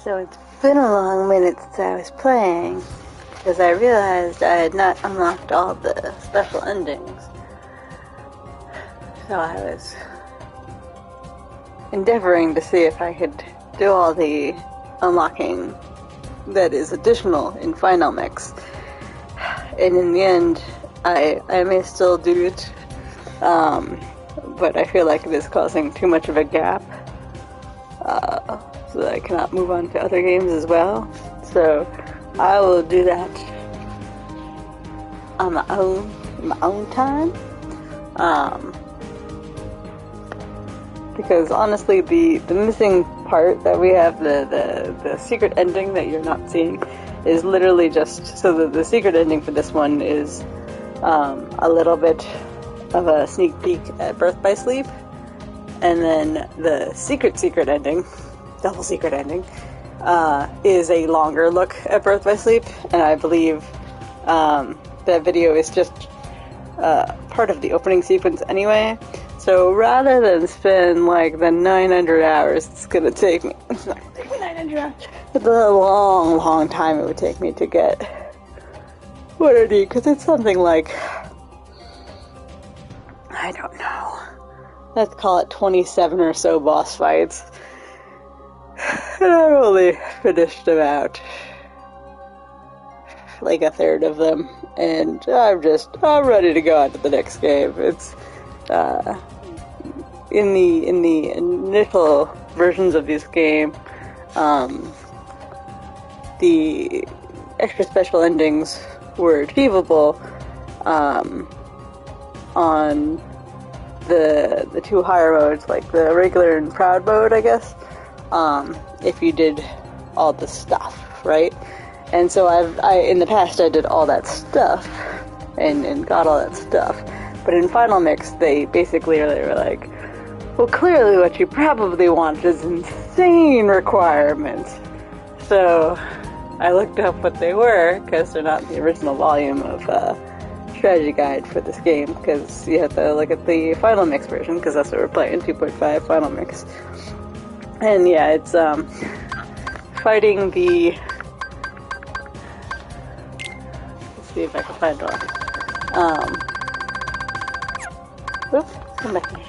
So it's been a long minute since I was playing, because I realized I had not unlocked all the special endings. So I was endeavoring to see if I could do all the unlocking that is additional in Final Mix. And in the end, I may still do it, but I feel like it is causing too much of a gap, so that I cannot move on to other games as well. So I will do that on my own time. Because honestly, the missing part that we have, the secret ending that you're not seeing, is literally just, so the secret ending for this one is a little bit of a sneak peek at Birth by Sleep, and then the secret ending, double secret ending, is a longer look at Birth by Sleep, and I believe that video is just part of the opening sequence anyway. So rather than spend like the 900 hours it's gonna take me, it's not gonna take me 900 hours, it's a long time it would take me to get what I need, because it's something like, I don't know, let's call it 27 or so boss fights, and I've only finished about like a third of them, and I'm ready to go on to the next game. It's in the initial versions of this game, the extra special endings were achievable on the two higher modes, like the regular and proud mode, I guess, if you did all the stuff, right? And so in the past I did all that stuff and got all that stuff. But in Final Mix, they were like, well, clearly what you probably want is insane requirements. So I looked up what they were, because they're not in the original volume of Strategy Guide for this game, because you have to look at the Final Mix version, because that's what we're playing, 2.5 Final Mix. And yeah, it's fighting the... Let's see if I can find one. Oops, come back here.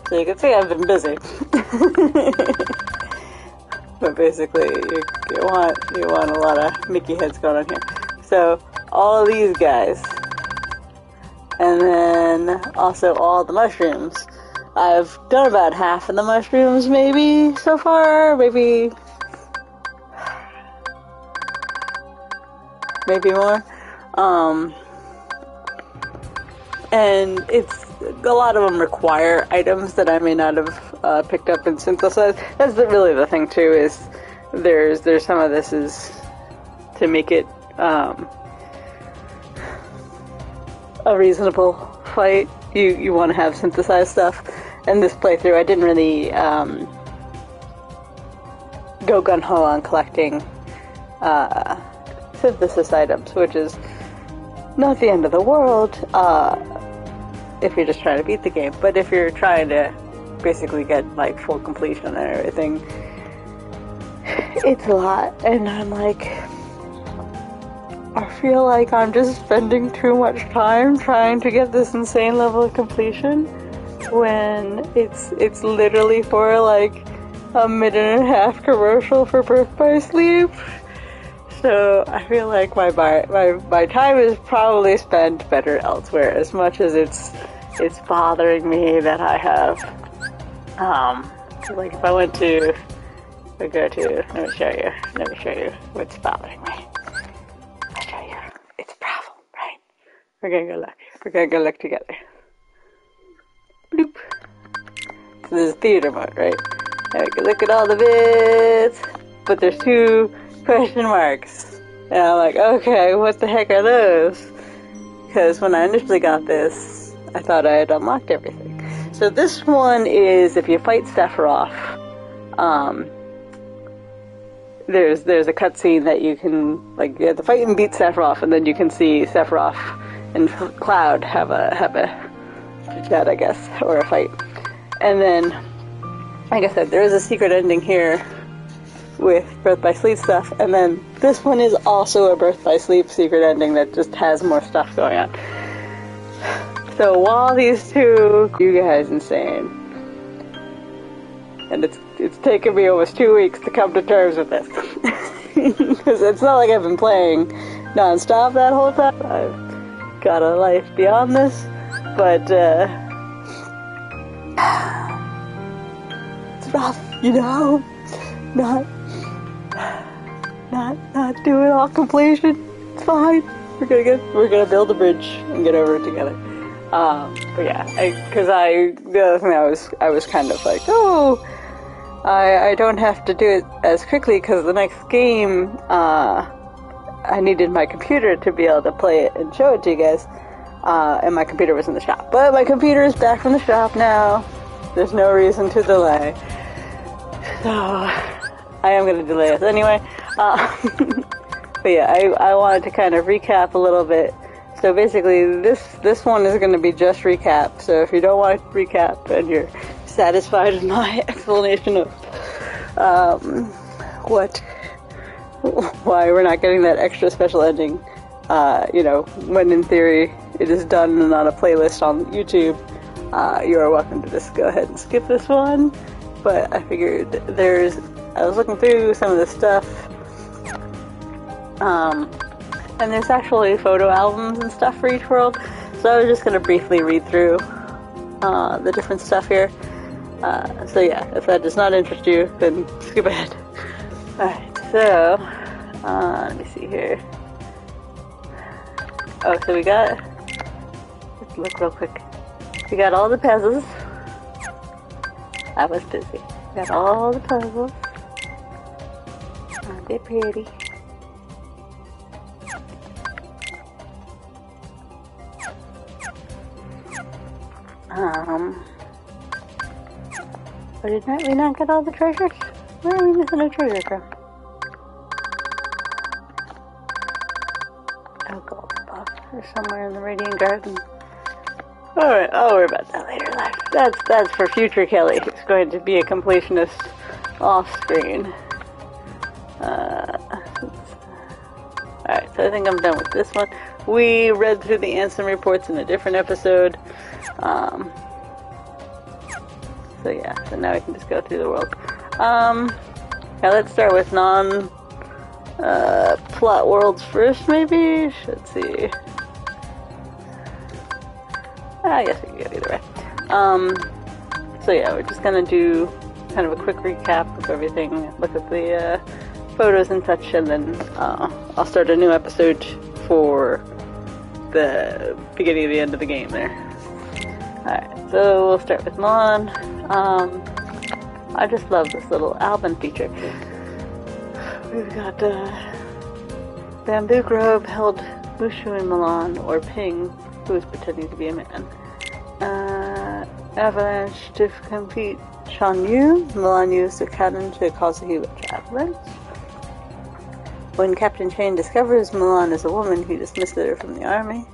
So you can see I've been busy. But basically, you want a lot of Mickey heads going on here. So, all of these guys. And then also all the mushrooms. I've done about half of the mushrooms maybe so far, maybe more. And a lot of them require items that I may not have picked up and synthesized. That's really the thing too, is there's some of this is to make it a reasonable fight. You want to have synthesized stuff. And this playthrough, I didn't really go gung-ho on collecting synthesis items, which is not the end of the world if you're just trying to beat the game. But if you're trying to basically get like full completion and everything, it's a lot. And I'm like, I feel like I'm just spending too much time trying to get this insane level of completion when it's literally for like a 1.5-minute commercial for Birth by Sleep. So I feel like my time is probably spent better elsewhere, as much as it's bothering me that I have like if I went to let me show you what's bothering me. I'll show you. It's a problem, right? We're gonna go look together. Bloop. So this is theater mode, right? Now we can look at all the bits, but there's 2 question marks. And I'm like, okay, what the heck are those? Because when I initially got this, I thought I had unlocked everything. So this one is if you fight Sephiroth, there's a cutscene that you can, like, you have to fight and beat Sephiroth, and then you can see Sephiroth and Cloud have a chat, I guess, or a fight. And then like I said, there is a secret ending here with Birth by Sleep stuff, and then this one is also a Birth by Sleep secret ending that just has more stuff going on. So while these two, you guys insane. And it's taken me almost 2 weeks to come to terms with this. Because it's not like I've been playing non-stop that whole time. I've got a life beyond this, but it's rough, you know? Not doing all completion. It's fine. We're gonna build a bridge and get over it together. But yeah, the other thing I was kind of like, oh, I don't have to do it as quickly because the next game, I needed my computer to be able to play it and show it to you guys, and my computer was in the shop. But my computer is back from the shop now. There's no reason to delay. So, I am going to delay it anyway. But yeah, I wanted to kind of recap a little bit. So basically, this one is going to be just recap. So if you don't want to recap and you're satisfied with my explanation of why we're not getting that extra special ending, when in theory it is done and on a playlist on YouTube, you are welcome to just go ahead and skip this one. But I figured I was looking through some of the stuff, and there's actually photo albums and stuff for each world, so I was just going to briefly read through the different stuff here. So yeah, if that does not interest you, then skip ahead. Alright, so, let me see here. Oh, so let's look real quick. We got all the puzzles. I was busy. We got all the puzzles. Aren't they pretty? But did we not get all the treasures? Where are we missing a treasure from? Oh, gold buff. They're somewhere in the Radiant Garden. Alright, I'll worry about that later in life. That's for future Kelly, who's going to be a completionist off-screen. Alright, so I think I'm done with this one. We read through the Ansem reports in a different episode. So yeah, so now we can just go through the world. Now let's start with plot worlds first, maybe? Let's see. I guess we can go either way. So yeah, we're just gonna do kind of a quick recap of everything, look at the photos and such, and then I'll start a new episode for the beginning of the end of the game there. Alright, so we'll start with Mulan. I just love this little album feature. We've got Bamboo Grove held Mushu and Mulan, or Ping, who is pretending to be a man. Avalanche to compete Shan Yu. Mulan used a cannon to cause a huge avalanche. When Captain Chain discovers Mulan is a woman, he dismisses her from the army.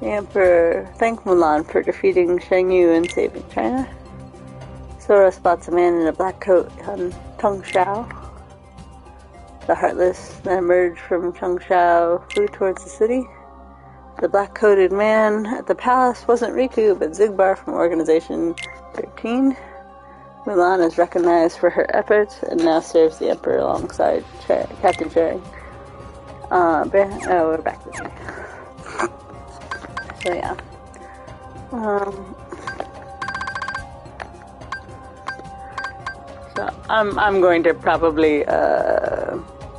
The Emperor thanked Mulan for defeating Shang Yu and saving China. Sora spots a man in a black coat on Tongshan. The Heartless that emerged from Tongshan flew towards the city. The black-coated man at the palace wasn't Riku, but Xigbar from Organization 13. Mulan is recognized for her efforts and now serves the Emperor alongside Captain Charing. We're back this way. So yeah. So I'm going to probably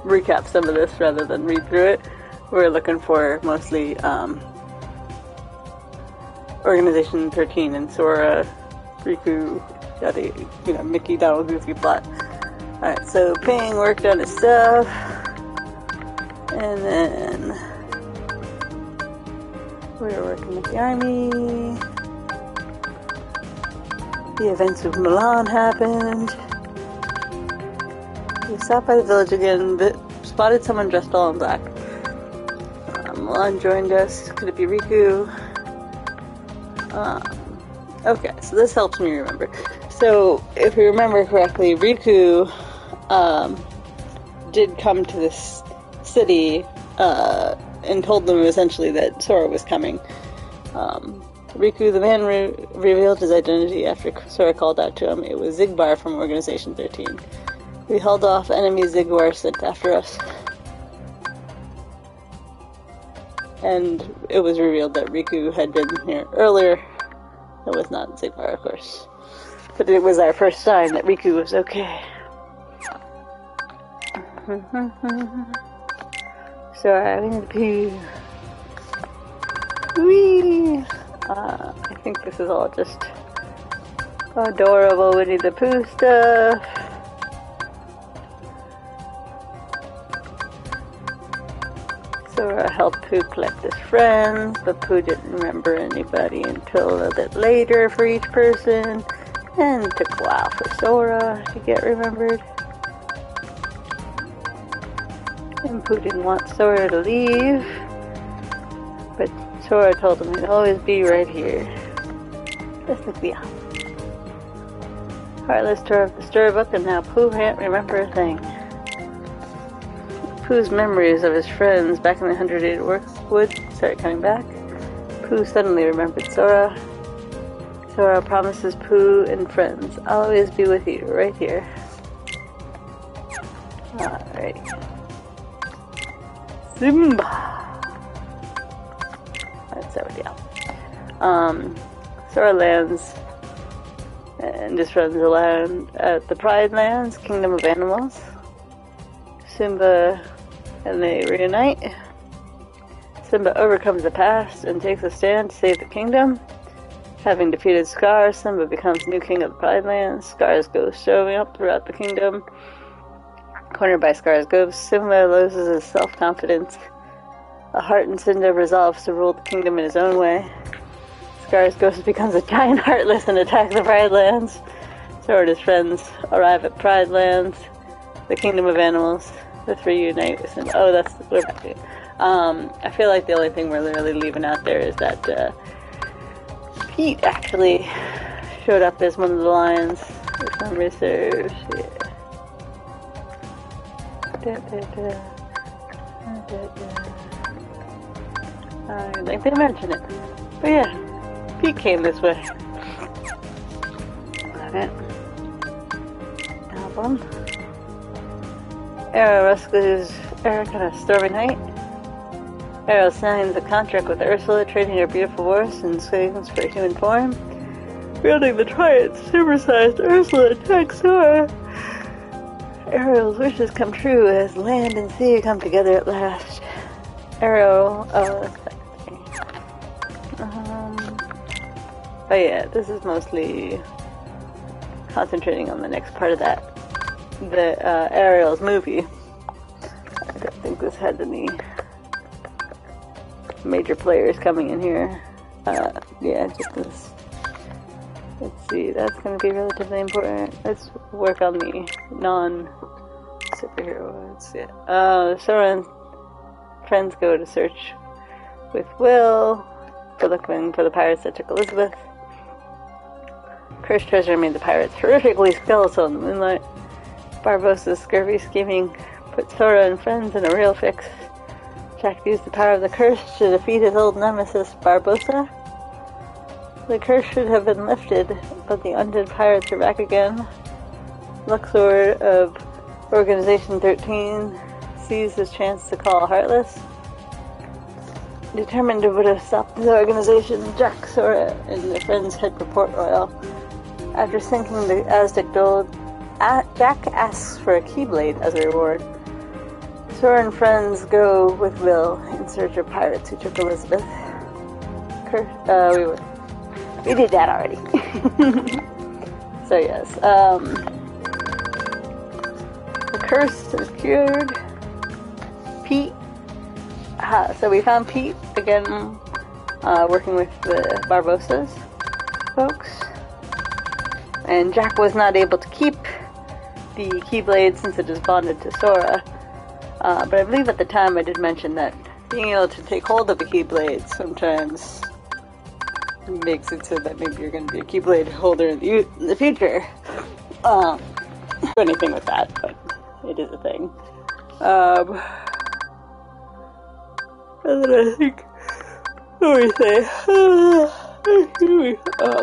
recap some of this rather than read through it. We're looking for mostly Organization 13 and Sora, Riku, Mickey, Donald, Goofy plot. Alright, so Ping worked on his stuff, and then we were working with the army. The events of Mulan happened. We stopped by the village again, but spotted someone dressed all in black. Mulan joined us. Could it be Riku? Okay, so this helps me remember. So So, if we remember correctly, Riku did come to this city and told them essentially that Sora was coming. Riku, the man, revealed his identity after Sora called out to him. It was Xigbar from Organization 13. We held off enemy Xigbar sent after us. And it was revealed that Riku had been here earlier. It was not Xigbar, of course. But it was our first sign that Riku was okay. Sora, we need to pee. Whee! I think this is all just adorable Winnie the Pooh stuff. Sora helped Pooh collect his friends, but Pooh didn't remember anybody until a little bit later for each person, and it took a while for Sora to get remembered. And Pooh didn't want Sora to leave, but Sora told him he'd always be right here. Just like the Heartless tore up the storybook, and now Pooh can't remember a thing. Pooh's memories of his friends back in the 100-Days Wood started coming back. Pooh suddenly remembered Sora. Sora promises Pooh and friends, I'll always be with you, right here. Alright. Simba! Let's start with the Sora lands and his friends land at the Pride Lands, Kingdom of Animals. Simba and they reunite. Simba overcomes the past and takes a stand to save the kingdom. Having defeated Scar, Simba becomes new king of the Pride Lands. Scar's ghost showing up throughout the kingdom. Cornered by Scar's ghost, Simba loses his self-confidence. A heartened Simba resolves to rule the kingdom in his own way. Scar's ghost becomes a giant Heartless and attacks the Pride Lands. Sora and his friends arrive at Pride Lands, the Kingdom of Animals. The three unite with Simba. Oh, that's we're back to. I feel like the only thing we're really leaving out there is that Pete actually showed up as one of the lions, if memory serves. Yeah. I think they mentioned it. But yeah, Pete came this way. Okay. Album. Arrow rescues Eric on a stormy night. Arrow signs a contract with Ursula, trading her beautiful horse and swings for human form. Wielding the trident, supersized Ursula attacks Sora. Arrow's wishes come true as land and sea come together at last. Arrow, oh yeah, this is mostly concentrating on the next part of that. The Ariel's movie. I don't think this had any major players coming in here. Yeah, just this. Let's see, that's going to be relatively important. Let's work on the non-superhero. Let's see. Sora and friends go to search with Will for looking for the pirates that took Elizabeth. Cursed treasure made the pirates horrifically skeletal in the moonlight. Barbossa's scurvy scheming put Sora and friends in a real fix. Jack used the power of the curse to defeat his old nemesis, Barbossa. The curse should have been lifted, but the undead pirates are back again. Luxor of Organization 13 seized his chance to call Heartless. Determined to put a stop to the organization, Jack, Sora, and their friends head for Port Royal. After sinking the Aztec gold, Jack asks for a Keyblade as a reward. Sora and friends go with Will in search of pirates who took Elizabeth. We did that already. So yes, the curse is cured. Pete. So we found Pete again, working with the Barbossas folks. And Jack was not able to keep the Keyblade since it is bonded to Sora. But I believe at the time I did mention that being able to take hold of the Keyblade sometimes makes it so that maybe you're going to be a Keyblade holder in the future. Do anything with that, but it is a thing. And then I think, what do we say?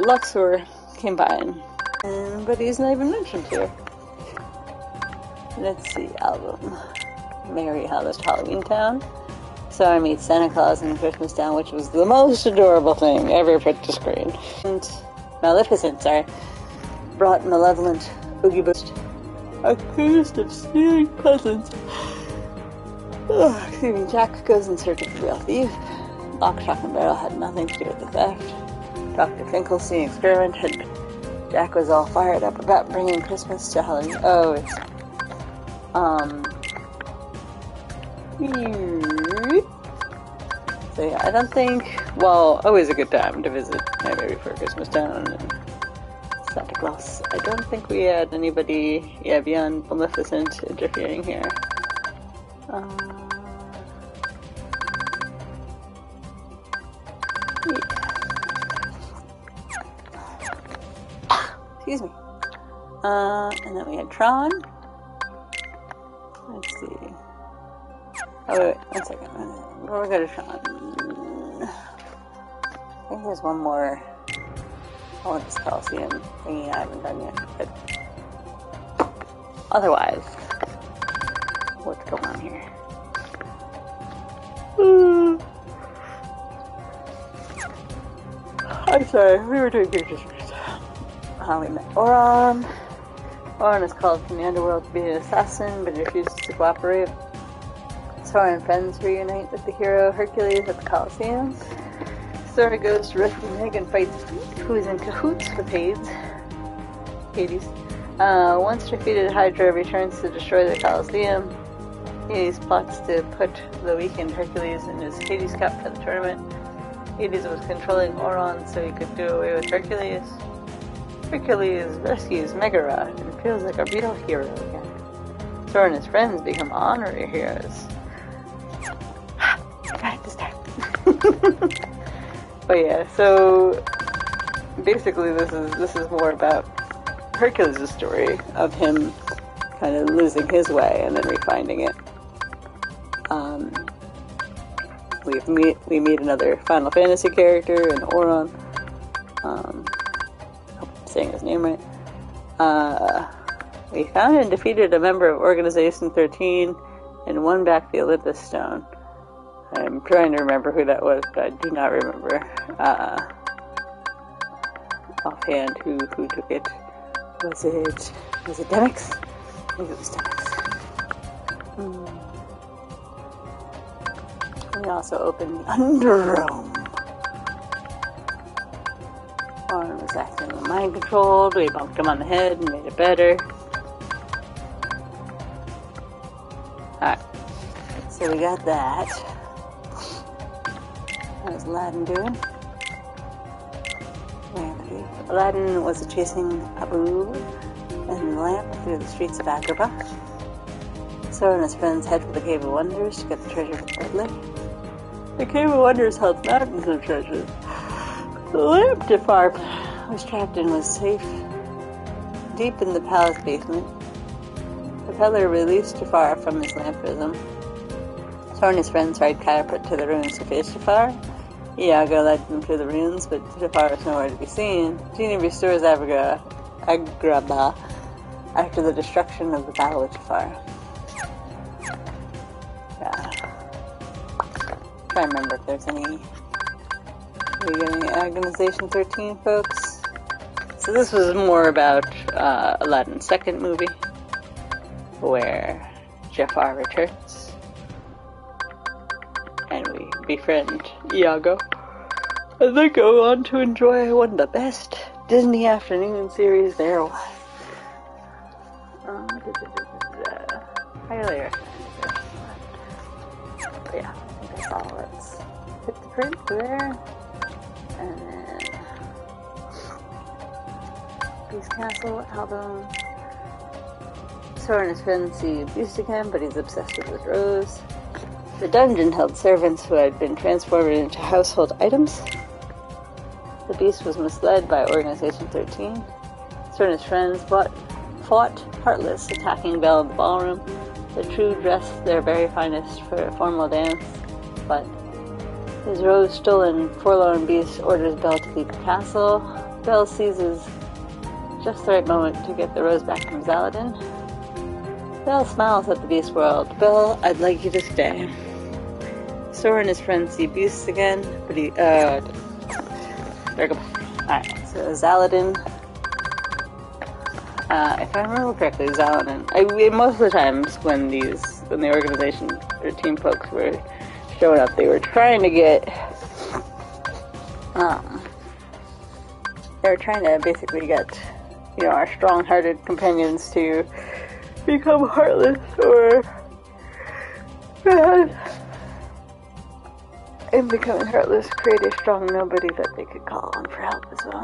Luxor came by, but he's not even mentioned here. Let's see, album. Merry Halloween Town. So I meet Santa Claus in Christmas Town, which was the most adorable thing ever put to screen. And Maleficent, brought malevolent Oogie Boost, accused of stealing presents. Excuse me. Jack goes in search of the real thief. Lock, Shock, and Barrel had nothing to do with the theft. Dr. Finkelstein experimented. Jack was all fired up about bringing Christmas to Halloween. Oh, it's so yeah, I don't think, well, always a good time to visit Nightmare Before Christmas Town and Santa Claus. I don't think we had anybody, beyond Maleficent interfering here. Excuse me. And then we had Tron. Let's see. Oh, wait, 1 second. Before we go to Tron, I think there's one more. Oh, this Coliseum thingy I haven't done yet. But otherwise, what's going on here? I'm sorry, we were doing pictures first. We met Auron. Auron is called from the underworld to be an assassin, but he refuses to cooperate. Sora and friends reunite with the hero Hercules at the Coliseum. Sora goes to rescue Meg and fights who is in cahoots with Hades. Once defeated, Hydra returns to destroy the Coliseum. Hades plots to put the weakened Hercules in his Hades Cup for the tournament. Hades was controlling Auron so he could do away with Hercules. Hercules rescues Megarod and feels like a real hero again. Sora and his friends become honorary heroes. I got this time. But yeah, so basically this is more about Hercules' story of him kind of losing his way and then refinding it. We meet another Final Fantasy character in Auron. Saying his name right. We found and defeated a member of Organization 13 and won back the Olympus Stone. I'm trying to remember who that was, but I do not remember offhand who took it. Was it Demyx? I think it was Demyx. We also opened the Underrealm. Auron was acting mind controlled. We bumped him on the head and made it better. Alright. So we got that. How's Aladdin doing? Aladdin was chasing Abu and the lamp through the streets of Agrabah. Sora and his friends head for the Cave of Wonders to get the treasure from Fiddler. The Cave of Wonders held mountains of treasure. The lamp Jafar was trapped in was safe deep in the palace basement. The peddler released Jafar from his lampism. Sora and his friends ride Catapult to the ruins to face Jafar. Iago led them to the ruins, but Jafar was nowhere to be seen. Genie restores Agrabah after the destruction of the battle with Jafar. Yeah. Try to remember if there's any. We're getting Organization 13, folks. So this was more about Aladdin's second movie, where Jafar returns, and we befriend Iago, and then go on to enjoy one of the best Disney afternoon series there was. Highly recommend. But yeah, I think that's all. Let's hit the print there. And then Beast Castle album. Sora and his friends see Beast again, but he's obsessed with his rose. The dungeon held servants who had been transformed into household items. The Beast was misled by Organization 13. Sir and his friends fought Heartless, attacking Belle in the ballroom. The True dressed their very finest for a formal dance, but his rose stolen, forlorn Beast orders Belle to leave the castle. Belle seizes just the right moment to get the rose back from Zaladin. Belle smiles at the Beast world. Belle, I'd like you to stay. Sora and his friends see Beast again, but he, there we go. Alright, so Zaladin. If I remember correctly, Zaladin. Most of the times when the organization or team folks were showing up, they were trying to get, they were trying to basically get, our strong-hearted companions to become heartless, or in becoming heartless, create a strong nobody that they could call on for help as well.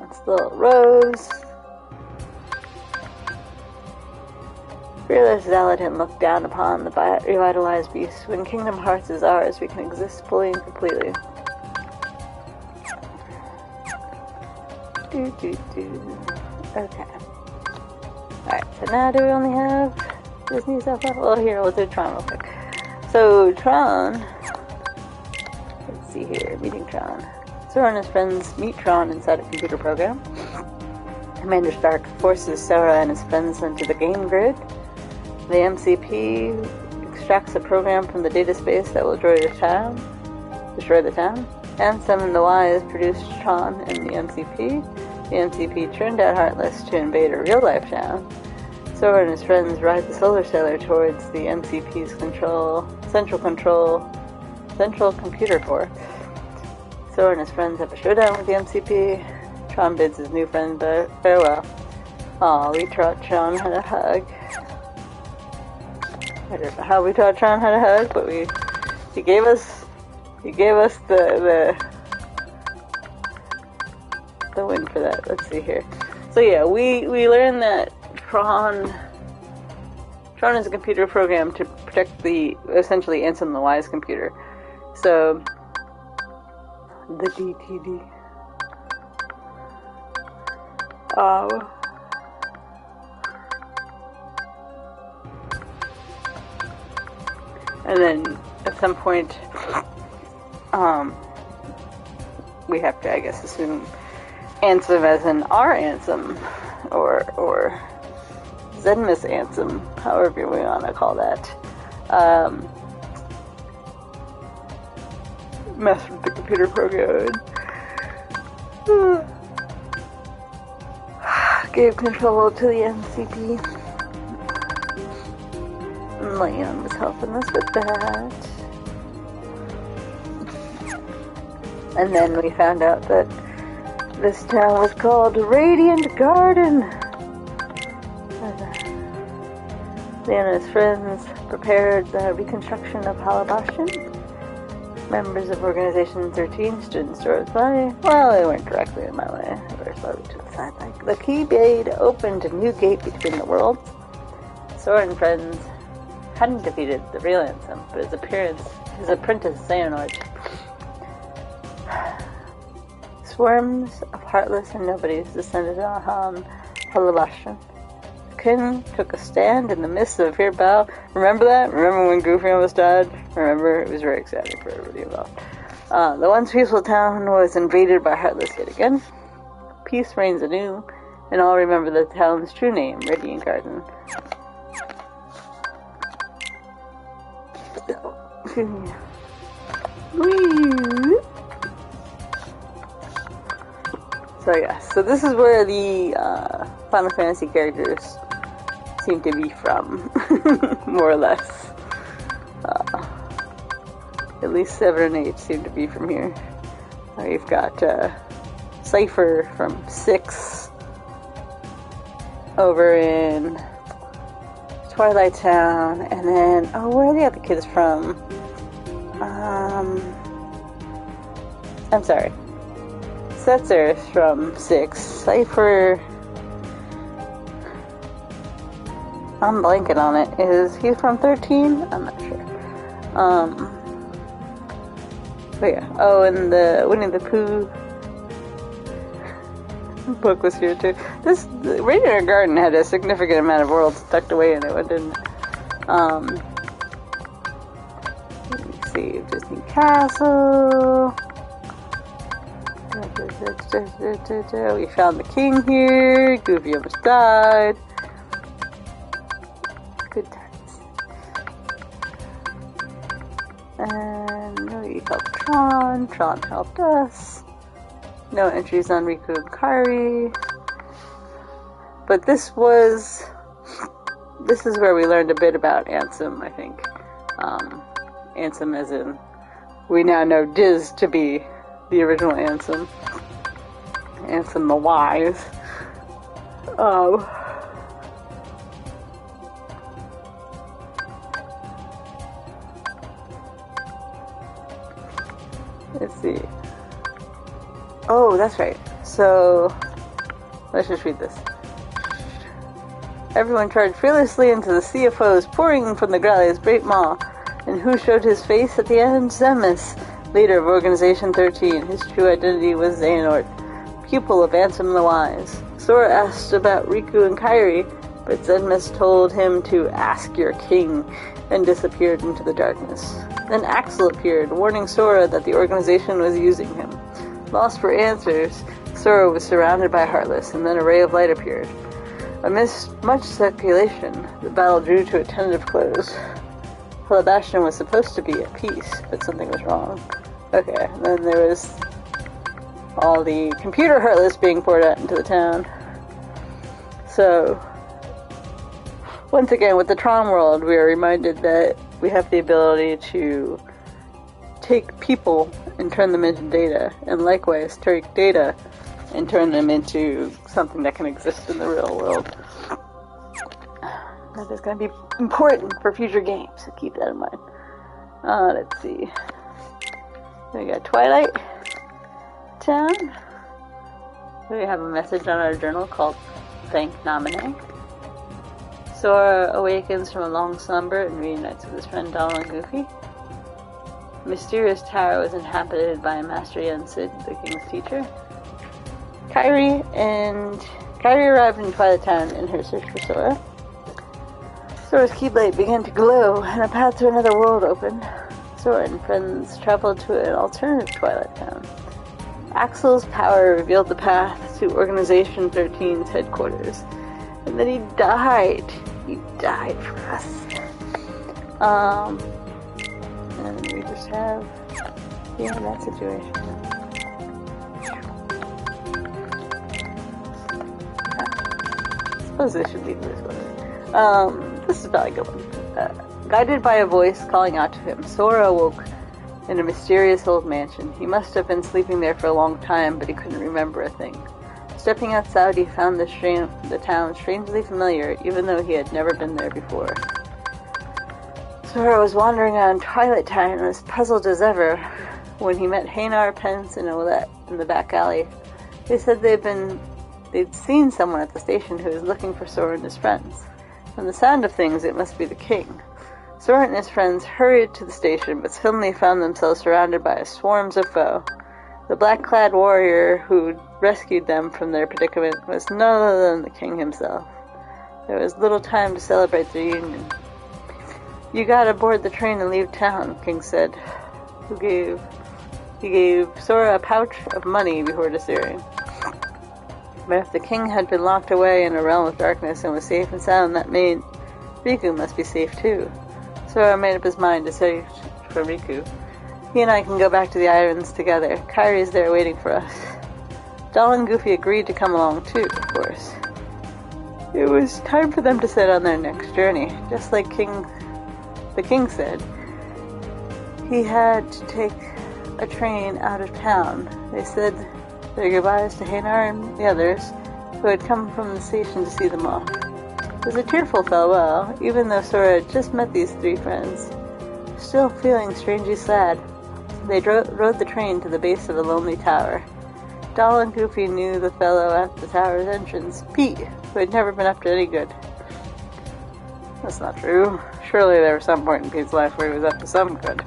This little rose. Fearless Zaladin looked down upon the revitalized Beast. When Kingdom Hearts is ours, we can exist fully and completely. Okay. Alright, so now do we only have Disney stuff left? Well, here, we'll do Tron real quick. So, Tron. Let's see here, meeting Tron. Sora and his friends meet Tron inside a computer program. Commander Stark forces Sora and his friends into the game grid. The MCP extracts a program from the data space that will destroy the town. Ansem and the Wise produced Tron in the MCP. The MCP turned out Heartless to invade a real-life town. Sora and his friends ride the Solar Sailor towards the MCP's central computer core. Sora and his friends have a showdown with the MCP. Tron bids his new friend farewell. Aw, we taught Tron how to hug. I don't know how we taught Tron how to hug, but he gave us the win for that. Let's see here. So yeah, we learned that Tron is a computer program to protect essentially Ansem the Wise computer. So the DTD. And then at some point, we have to, I guess, assume Ansem as in our Ansem, or Zenmus Ansem, however we want to call that. Mess with the computer program. Gave control to the MCP. Leon was helping us with that. And then we found out that this town was called Radiant Garden. Leon and his friends prepared the reconstruction of Halabastion. Members of Organization 13 stood in Sora's way. Well, they weren't directly in my way. They were slowly to the side. Like the Keyblade opened a new gate between the worlds. Sora and friends hadn't defeated the real Ansem, but his apprentice Xehanort. Swarms of heartless and nobodies descended on Halabastion. Kin took a stand in the midst of a fear battle. Remember that? Remember when Goofy almost died? Remember? It was very exciting for everybody involved. The once peaceful town was invaded by Heartless yet again. Peace reigns anew, and all remember the town's true name, Radiant Garden. So yeah, so this is where the Final Fantasy characters seem to be from, more or less. At least 7 and 8 seem to be from here. We've got Cypher from 6 over in Twilight Town, and then, where are the other kids from? I'm sorry. Setzer from 6. Cypher. I'm blanking on it. Is he from 13? I'm not sure. But yeah. Oh, and the Winnie the Pooh book was here too. This Radiant Garden had a significant amount of worlds tucked away in it, didn't it? Let me see. Disney Castle. We found the king here. Goofy almost died. Good times. And we helped Tron. Tron helped us. No entries on Riku and Kairi. But this is where we learned a bit about Ansem, I think. Ansem as in, we now know Diz to be the original Ansem. Ansem the Wise. Let's see. Oh, that's right. So, let's just read this. Everyone charged fearlessly into the sea of foes pouring from the Grallia's great maw. And who showed his face at the end? Zemus, leader of Organization 13. His true identity was Xehanort, pupil of Ansem the Wise. Sora asked about Riku and Kairi, but Zemus told him to ask your king, and disappeared into the darkness. Then Axel appeared, warning Sora that the organization was using him. Lost for answers, Sora was surrounded by Heartless, and then a ray of light appeared. Amidst much speculation, the battle drew to a tentative close. Celebration was supposed to be at peace, but something was wrong. Okay, and then there was all the computer Heartless being poured out into the town. So, once again, with the Tron world, we are reminded that we have the ability to take people and turn them into data, and likewise take data and turn them into something that can exist in the real world. That is going to be important for future games, so keep that in mind. Let's see. We got Twilight Town. We have a message on our journal called Thank Naminé. Sora awakens from a long slumber and reunites with his friend Donald and Goofy. The mysterious tower was inhabited by Master Yen Sid, the king's teacher. Kairi arrived in Twilight Town in her search for Sora. Sora's Keyblade began to glow, and a path to another world opened. Sora and friends traveled to an alternative Twilight Town. Axel's power revealed the path to Organization 13's headquarters. And then he died. He died for us. And we just have... yeah, that situation. I suppose this should be this one. This is probably a good one. Guided by a voice calling out to him, Sora awoke in a mysterious old mansion. He must have been sleeping there for a long time, but he couldn't remember a thing. Stepping outside, he found the town strangely familiar, even though he had never been there before. Sora was wandering around Twilight Town and was puzzled as ever when he met Hanar, Pence, and Olette in the back alley. They said they'd seen someone at the station who was looking for Sora and his friends. From the sound of things, it must be the king. Sora and his friends hurried to the station, but suddenly found themselves surrounded by swarms of foe. The black-clad warrior who rescued them from their predicament was none other than the king himself. There was little time to celebrate the reunion. You gotta board the train and leave town, the king said. He gave Sora a pouch of money before disappearing. But if the king had been locked away in a realm of darkness and was safe and sound, that meant Riku must be safe too. Sora made up his mind to search for Riku. He and I can go back to the islands together. Kairi is there waiting for us. Donald and Goofy agreed to come along too, of course. It was time for them to set on their next journey. Just like the king said, he had to take a train out of town. They said their goodbyes to Hanar and the others who had come from the station to see them off. It was a tearful farewell, even though Sora had just met these three friends. Still feeling strangely sad, they rode the train to the base of a lonely tower. Donald and Goofy knew the fellow at the tower's entrance, Pete, who had never been up to any good. That's not true. Surely there was some point in Pete's life where he was up to some good.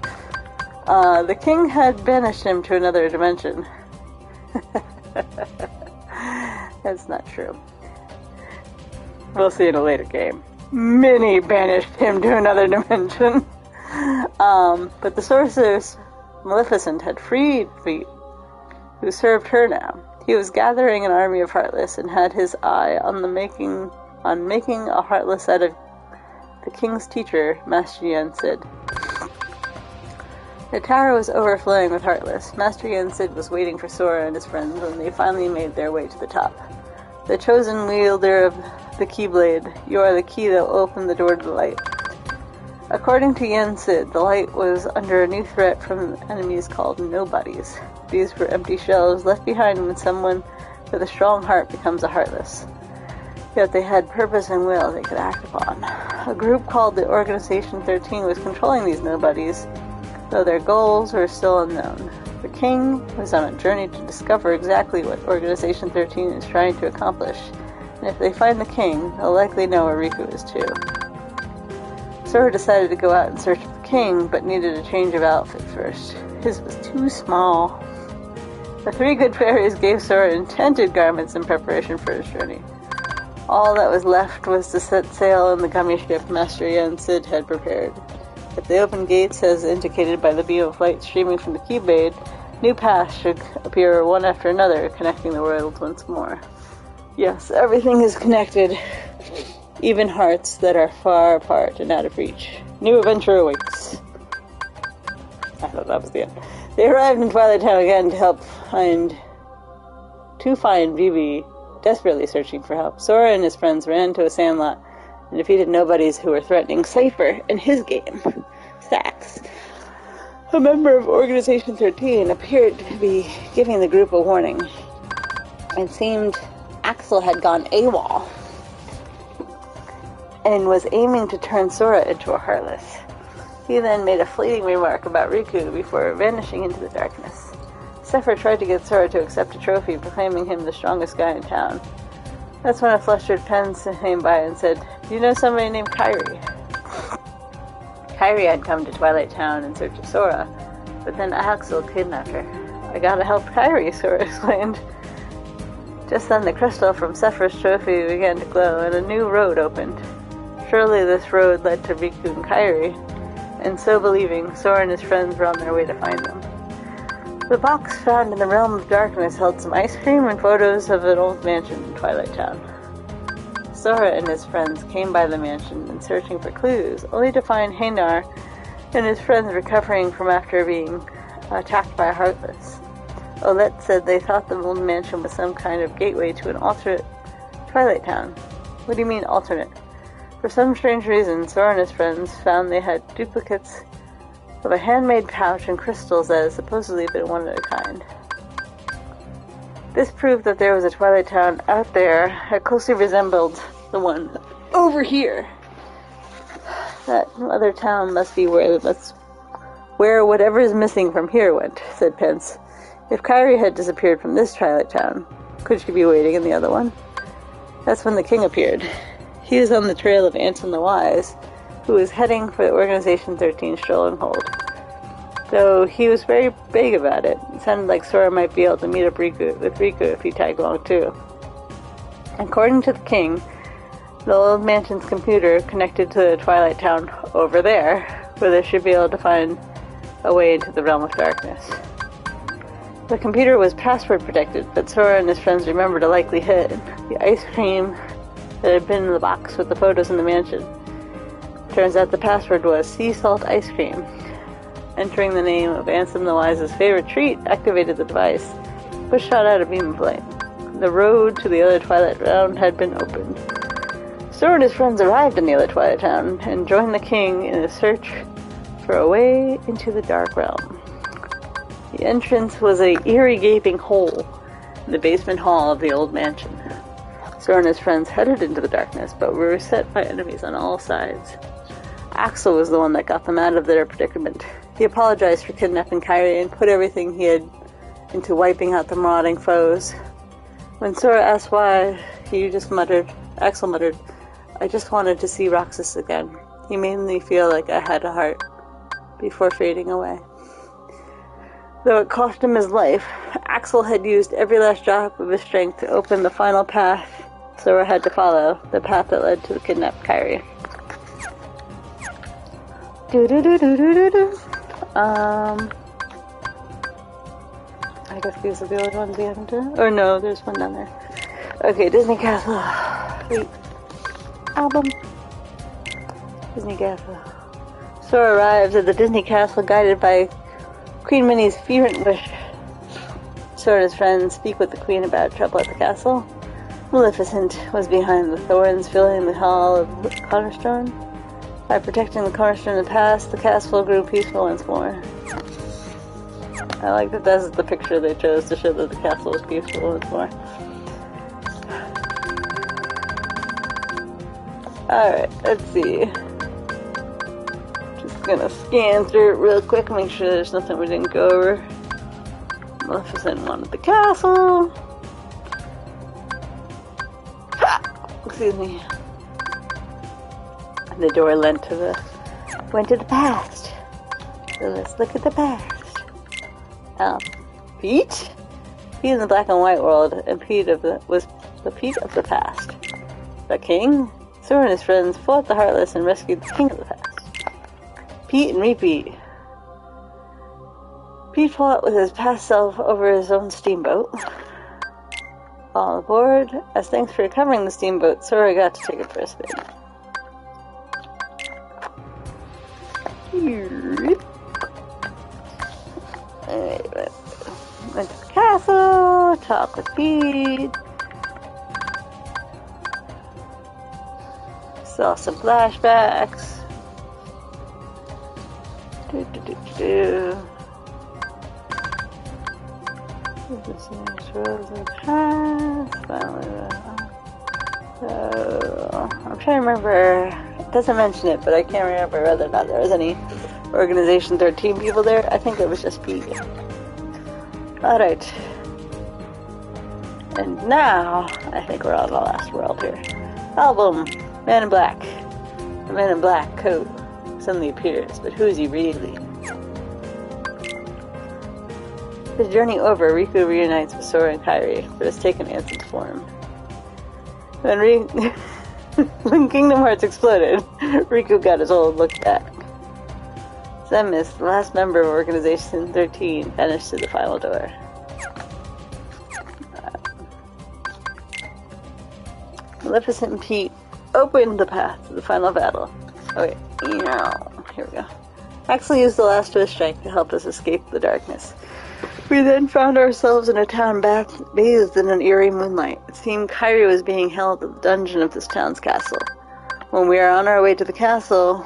The king had banished him to another dimension. That's not true. We'll see in a later game. Minnie banished him to another dimension. But the sorceress Maleficent had freed Pete, who served her now. He was gathering an army of Heartless and had his eye on making a Heartless out of the king's teacher, Master Yen Sid. The tower was overflowing with Heartless. Master Yen Sid was waiting for Sora and his friends when they finally made their way to the top. The chosen wielder of the Keyblade, you are the key that will open the door to the light. According to Yen Sid, the light was under a new threat from enemies called Nobodies. These were empty shells left behind when someone with a strong heart becomes a Heartless. Yet they had purpose and will they could act upon. A group called the Organization 13 was controlling these Nobodies, though their goals were still unknown. The king was on a journey to discover exactly what Organization 13 is trying to accomplish, and if they find the king, they'll likely know where Riku is too. Sora decided to go out in search of the king, but needed a change of outfit first. His was too small. The three good fairies gave Sora enchanted garments in preparation for his journey. All that was left was to set sail in the gummy ship Master Yen Sid had prepared. If they opened gates as indicated by the beam of light streaming from the Keyblade, new paths should appear one after another, connecting the worlds once more. Yes, everything is connected, even hearts that are far apart and out of reach. New adventure awaits. I thought that was the end. They arrived in Twilight Town again to find Vivi desperately searching for help. Sora and his friends ran to a sandlot and defeated Nobodies who were threatening Cypher in his game, Sax. A member of Organization 13 appeared to be giving the group a warning. It seemed Axel had gone AWOL and was aiming to turn Sora into a Heartless. He then made a fleeting remark about Riku before vanishing into the darkness. Cypher tried to get Sora to accept a trophy, proclaiming him the strongest guy in town. That's when a flustered pen came by and said, "Do you know somebody named Kairi?" Kairi had come to Twilight Town in search of Sora, but then Axel kidnapped her. "I gotta help Kairi," Sora exclaimed. Just then the crystal from Cypher's trophy began to glow, and a new road opened. Surely this road led to Riku and Kairi, and so believing, Sora and his friends were on their way to find them. The box found in the Realm of Darkness held some ice cream and photos of an old mansion in Twilight Town. Sora and his friends came by the mansion in searching for clues, only to find Heinar and his friends recovering from after being attacked by a Heartless. Olette said they thought the old mansion was some kind of gateway to an alternate Twilight Town. What do you mean, alternate? For some strange reason, Sora and his friends found they had duplicates of a handmade pouch and crystals that had supposedly been one of a kind. This proved that there was a Twilight Town out there that closely resembled the one over here. That other town must be where whatever is missing from here went, said Pence. If Kairi had disappeared from this Twilight Town, could she be waiting in the other one? That's when the king appeared. He was on the trail of Ansem the Wise, who was heading for the Organization 13 Strolling Hold. Though he was very vague about it, it sounded like Sora might be able to meet up with Riku if he tagged along too. According to the king, the old mansion's computer connected to the Twilight Town over there, where they should be able to find a way into the Realm of Darkness. The computer was password protected, but Sora and his friends remembered a likely hit: the ice cream that had been in the box with the photos in the mansion. Turns out the password was sea salt ice cream. Entering the name of Ansem the Wise's favorite treat activated the device, which shot out a beam of light. The road to the other Twilight Town had been opened. Sora and his friends arrived in the other Twilight Town and joined the king in a search for a way into the Dark Realm. The entrance was a eerie gaping hole in the basement hall of the old mansion. Sora and his friends headed into the darkness, but were beset by enemies on all sides. Axel was the one that got them out of their predicament. He apologized for kidnapping Kairi and put everything he had into wiping out the marauding foes. When Sora asked why, Axel muttered, I just wanted to see Roxas again. He made me feel like I had a heart before fading away. Though it cost him his life, Axel had used every last drop of his strength to open the final path Sora had to follow, the path that led to the kidnapped Kairi. I guess these are the only ones we haven't done. Or no, there's one down there. Okay, Disney Castle. Wait. Album. Disney Castle. Sora arrives at the Disney Castle guided by Queen Minnie's fervent wish. Sora and his friends speak with the Queen about trouble at the castle. Maleficent was behind the thorns filling the hall of Cornerstone. By protecting the Cornerstone in the past, the castle grew peaceful once more. I like that that's the picture they chose to show that the castle was peaceful once more. Alright, let's see. Just gonna scan through it real quick, make sure there's nothing we didn't go over. Maleficent wanted the castle. Excuse me. The door went to the past. So let's look at the past. Pete? Pete in the black and white world, and Pete was the Pete of the past. The king? Sora and his friends fought the Heartless and rescued the king of the past. Pete and repeat. Pete fought with his past self over his own steamboat. All aboard. As thanks for recovering the steamboat, Sora got to take it for a spin. Alright, went to the castle, talk with Pete. Saw some flashbacks. I'm trying to remember. It doesn't mention it, but I can't remember whether or not there was any Organization 13 people there. I think it was just Pete. Alright. And now, I think we're on the last world here. Album, Man in Black. The Man in Black coat suddenly appears, but who's he really? His journey over, Riku reunites with Sora and Kairi, but has taken Ansem's form. When Kingdom Hearts exploded, Riku got his old look back. Zemus, the last member of Organization 13, vanished through the final door. Maleficent and Pete opened the path to the final battle. Oh wait, here we go. Axel used the last of his strength to help us escape the darkness. We then found ourselves in a town bathed in an eerie moonlight. It seemed Kairi was being held at the dungeon of this town's castle. When we were on our way to the castle,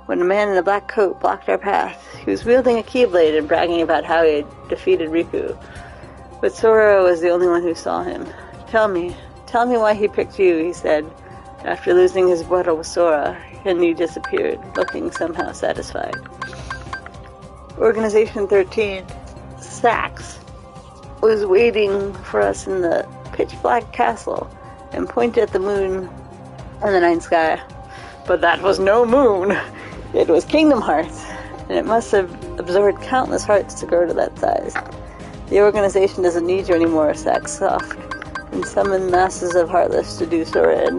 when a man in a black coat blocked our path, he was wielding a Keyblade and bragging about how he had defeated Riku. But Sora was the only one who saw him. Tell me why he picked you, he said, after losing his battle with Sora, and he disappeared, looking somehow satisfied. Organization 13, Sax, was waiting for us in the pitch-black castle and pointed at the moon and the night sky. But that was no moon! It was Kingdom Hearts, and it must have absorbed countless hearts to grow to that size. The organization doesn't need you anymore, Sax soft, and summoned masses of Heartless to do Sora in.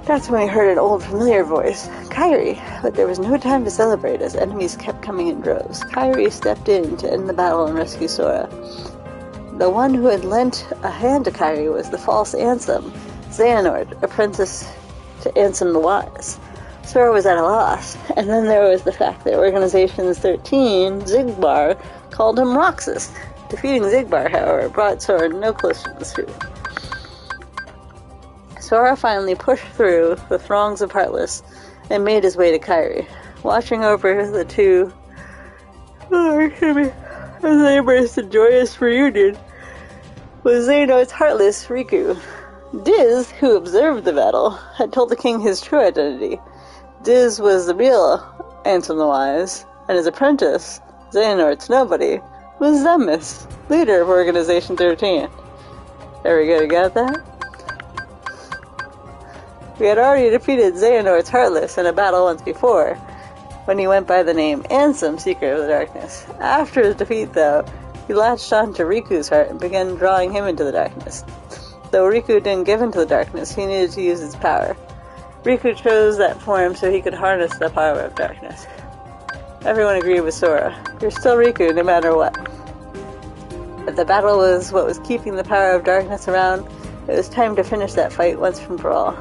That's when we heard an old familiar voice, Kairi, but there was no time to celebrate as enemies kept coming in droves. Kairi stepped in to end the battle and rescue Sora. The one who had lent a hand to Kairi was the false Ansem, Xehanort, apprentice to Ansem the Wise. Sora was at a loss, and then there was the fact that Organization 13, Xigbar, called him Roxas. Defeating Xigbar, however, brought Sora no closer to the truth. Sora finally pushed through the throngs of Heartless and made his way to Kairi. Watching over the two as they embraced a joyous reunion was Xehanort's Heartless, Riku. Diz, who observed the battle, had told the king his true identity. Diz was the real Ansem the Wise, and his apprentice, Xehanort's nobody, was Zemus, leader of Organization 13. There we go, you got that? We had already defeated Xehanort's Heartless in a battle once before, when he went by the name Ansem, Seeker of the Darkness. After his defeat, though, he latched on to Riku's heart and began drawing him into the darkness. Though Riku didn't give into the darkness, he needed to use its power. Riku chose that form so he could harness the power of darkness. Everyone agreed with Sora. You're still Riku, no matter what. If the battle was what was keeping the power of darkness around, it was time to finish that fight once and for all.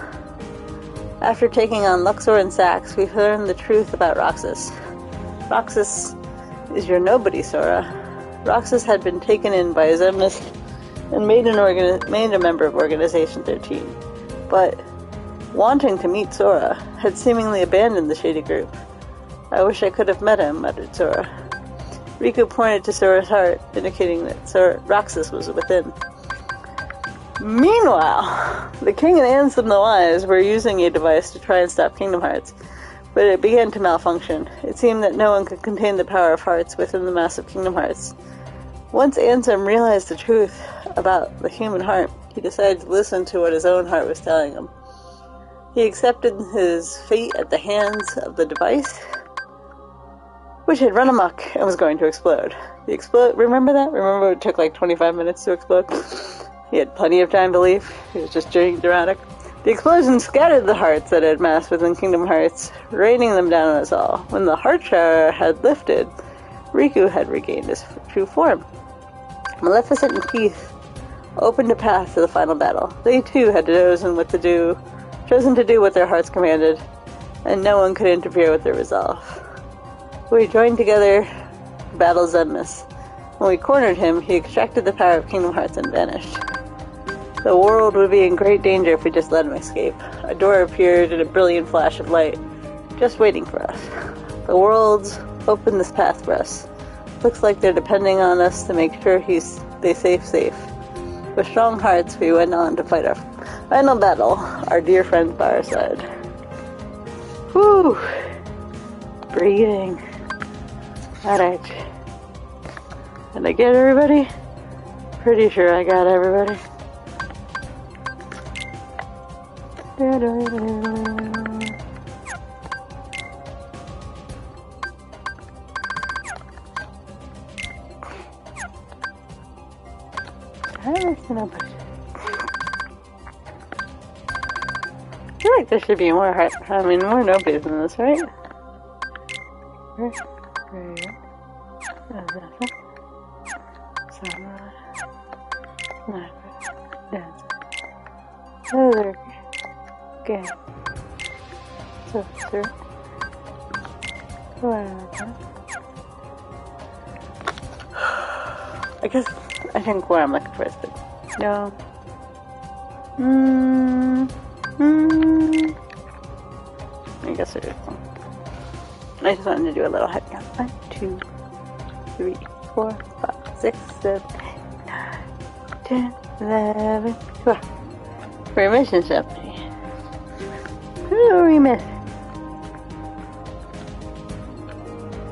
After taking on Luxor and Sax, we've learned the truth about Roxas. Roxas is your nobody, Sora. Roxas had been taken in by Xemnas and made a member of Organization 13, but, wanting to meet Sora, had seemingly abandoned the shady group. I wish I could have met him, muttered Sora. Riku pointed to Sora's heart, indicating that Roxas was within. Meanwhile, the King and Ansem the Wise were using a device to try and stop Kingdom Hearts, but it began to malfunction. It seemed that no one could contain the power of hearts within the massive Kingdom Hearts. Once Ansem realized the truth about the human heart, he decided to listen to what his own heart was telling him. He accepted his fate at the hands of the device, which had run amok and was going to explode. Remember that? Remember it took like 25 minutes to explode? He had plenty of time to leave. He was just being dramatic. The explosion scattered the hearts that had massed within Kingdom Hearts, raining them down on us all. When the heart shower had lifted, Riku had regained his true form. Maleficent and Keith opened a path to the final battle. They too had chosen to do what their hearts commanded, and no one could interfere with their resolve. We joined together to battle Xemnas. When we cornered him, he extracted the power of Kingdom Hearts and vanished. The world would be in great danger if we just let him escape. A door appeared in a brilliant flash of light, just waiting for us. The worlds opened this path for us. Looks like they're depending on us to make sure they stay safe. With strong hearts, we went on to fight our final battle, our dear friends by our side. Whew! Breathing. Alright. Did I get everybody? Pretty sure I got everybody. I feel like there should be more nobodies in this, right? I think what I'm looking for is no. I guess there is one. I just wanted to do a little head count. 1, 2, 3, 4, 5, 6, 7, 8, 9, 10, 11, 12. For mission somebody. Who are we missing?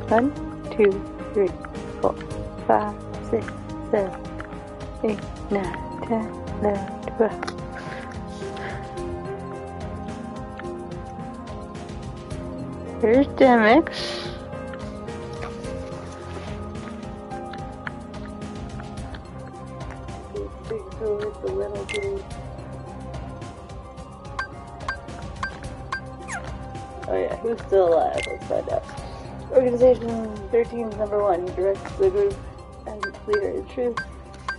1, 2, 3, 4, 5, 6, 7, 8, 9, 10, 11, 12. Here's Demix. Oh yeah, who's still alive? Let's find out. Organization 13 is number 1. He directs the group as its leader. In truth,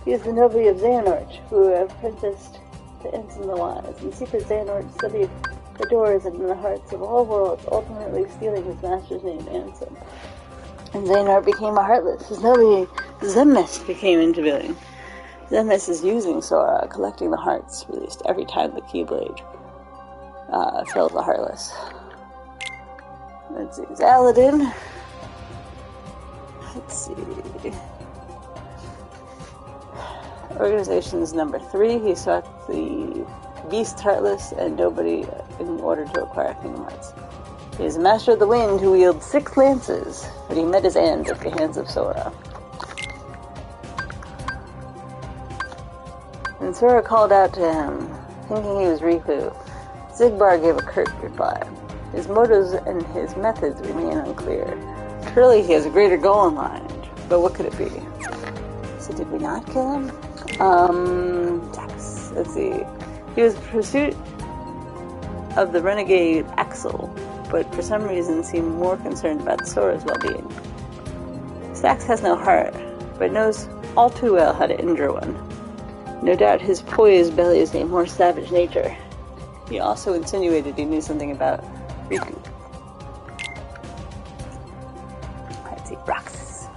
he is the nobody of Xehanort, who apprenticed to Ansem the Wise. In secret, Xehanort studied the doors and in the hearts of all worlds, ultimately stealing his master's name, Ansem. And Xehanort became a Heartless. His nobody, Xemnas, became into being. Xemnas is using Sora, collecting the hearts released every time the Keyblade fills the Heartless. Let's see, Zaladin. Let's see. Organization's number 3. He sought the Beast Heartless and nobody in order to acquire Kingdom Hearts. He is a Master of the Wind who wields 6 lances, but he met his end at the hands of Sora. And Sora called out to him, thinking he was Riku. Zigbar gave a curt reply. His motives and his methods remain unclear. Surely he has a greater goal in mind, but what could it be? So did we not kill him? Let's see. He was in pursuit of the renegade Axel, but for some reason seemed more concerned about Sora's well-being. Sax has no heart, but knows all too well how to injure one. No doubt his poised bellies a more savage nature. He also insinuated he knew something about Riku. Let's see, Roxas.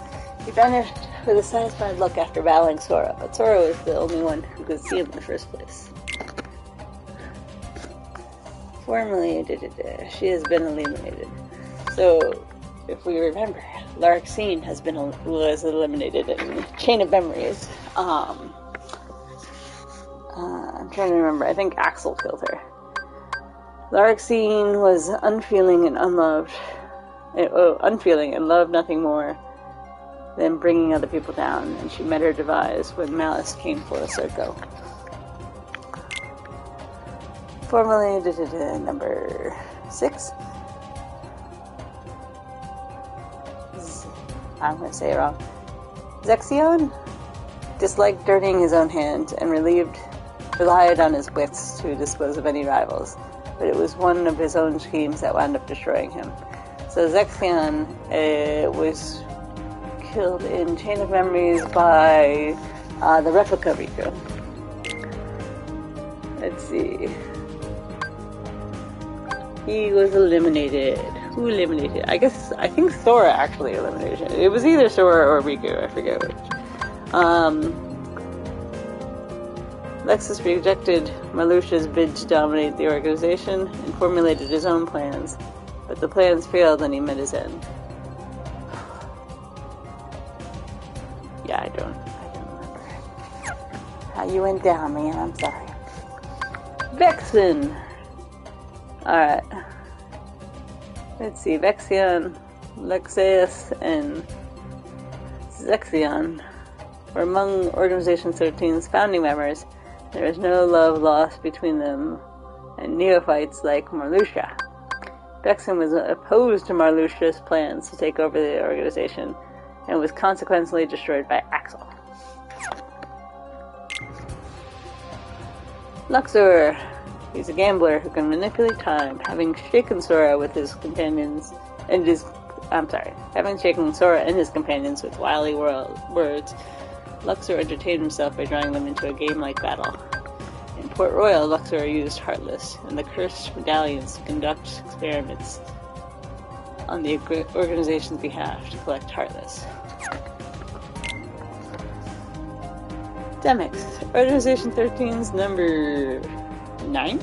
He vanished with a satisfied look after battling Sora, but Sora was the only one who could see him in the first place. Formerly, she has been eliminated. So, if we remember, Larxene was eliminated in Chain of Memories. I'm trying to remember. I think Axel killed her. Larxene was unfeeling and unloved. Unfeeling and loved nothing more than bringing other people down, and she met her demise when Malice came full circle. Formerly, number 6. I'm going to say it wrong. Zexion disliked dirtying his own hands and relied on his wits to dispose of any rivals, but it was one of his own schemes that wound up destroying him. So Zexion was killed in Chain of Memories by the replica Riku. Let's see. He was eliminated. Who eliminated? I think Sora actually eliminated him. It was either Sora or Riku, I forget which. Lexus rejected Marluxia's bid to dominate the organization and formulated his own plans, but the plans failed and he met his end. Yeah, I don't remember how you went down, man. I'm sorry. Vexen! Alright. Let's see. Vexion, Lexaeus, and Zexion were among Organization 13's founding members. There is no love lost between them and neophytes like Marluxia. Vexen was opposed to Marluxia's plans to take over the organization and was consequently destroyed by Axel. Luxor. He's a gambler who can manipulate time, having shaken Sora with his companions having shaken Sora and his companions with wily words. Luxor entertained himself by drawing them into a game-like battle. In Port Royal, Luxor used Heartless and the cursed medallions to conduct experiments on the organization's behalf to collect Heartless. Demyx, Organization 13's number 9?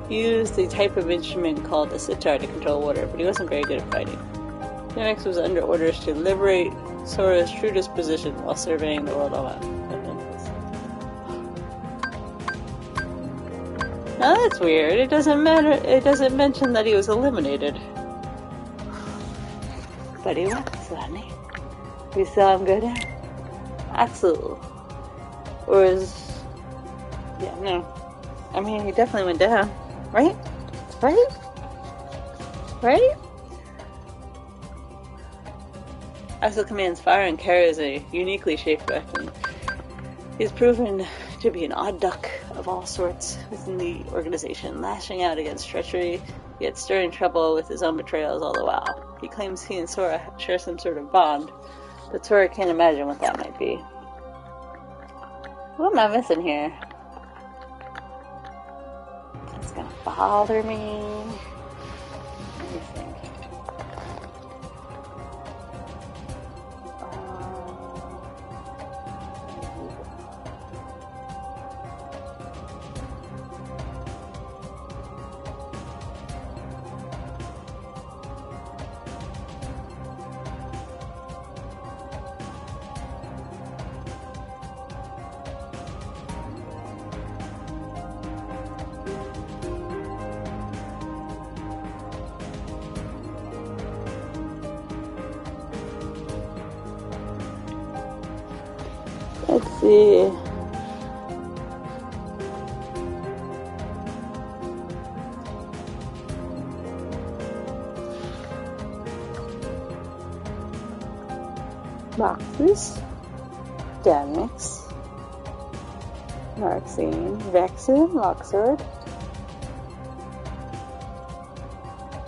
He used a type of instrument called a sitar to control water, but he wasn't very good at fighting. Demyx was under orders to liberate Sora's true disposition while surveying the world around. Now that's weird. It doesn't mention that he was eliminated. But he was, wasn't he? We saw him go down. Axel. Or is... Yeah, no. I mean, he definitely went down. Right? Right? Right? Axel commands fire and carries a uniquely shaped weapon. He's proven to be an odd duck of all sorts within the organization, lashing out against treachery, yet stirring trouble with his own betrayals all the while. He claims he and Sora share some sort of bond, but Sora can't imagine what that might be. What am I missing here? It's gonna bother me. Let me think. Let's see. Moxus, Damix, Narxine, Vexen, Loxord,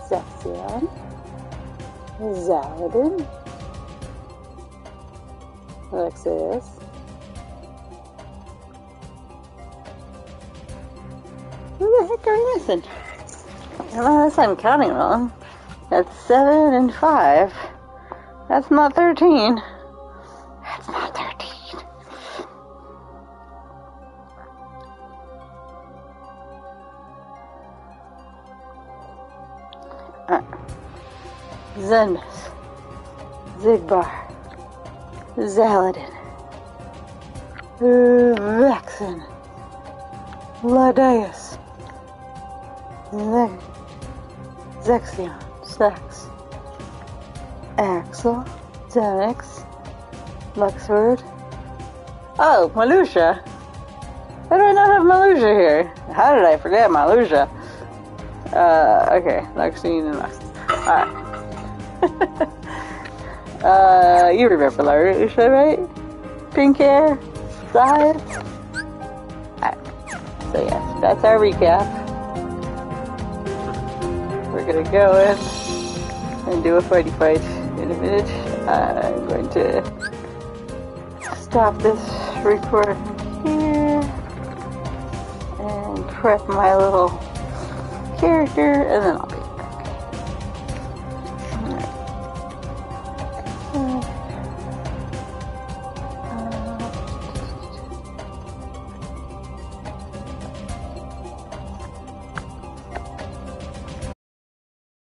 Zexion, Zaladin, Alexis, who the heck are we missing? Unless I'm counting wrong. That's 7 and 5. That's not 13. That's not 13. Zenmus, Zigbar, Zaladin, Vexen, Ladeus, Zexion, Sex, Axel, Demix, Luxord. Oh, Malusha. Why do I not have Malusha here? How did I forget Malusha? Okay, Luxine and Lux. Alright. You remember Malusha, right? Pink hair, size. Alright. So yes, that's our recap. We're gonna go in and do a fighty fight in a minute. I'm going to stop this recording here and prep my little character, and then I'll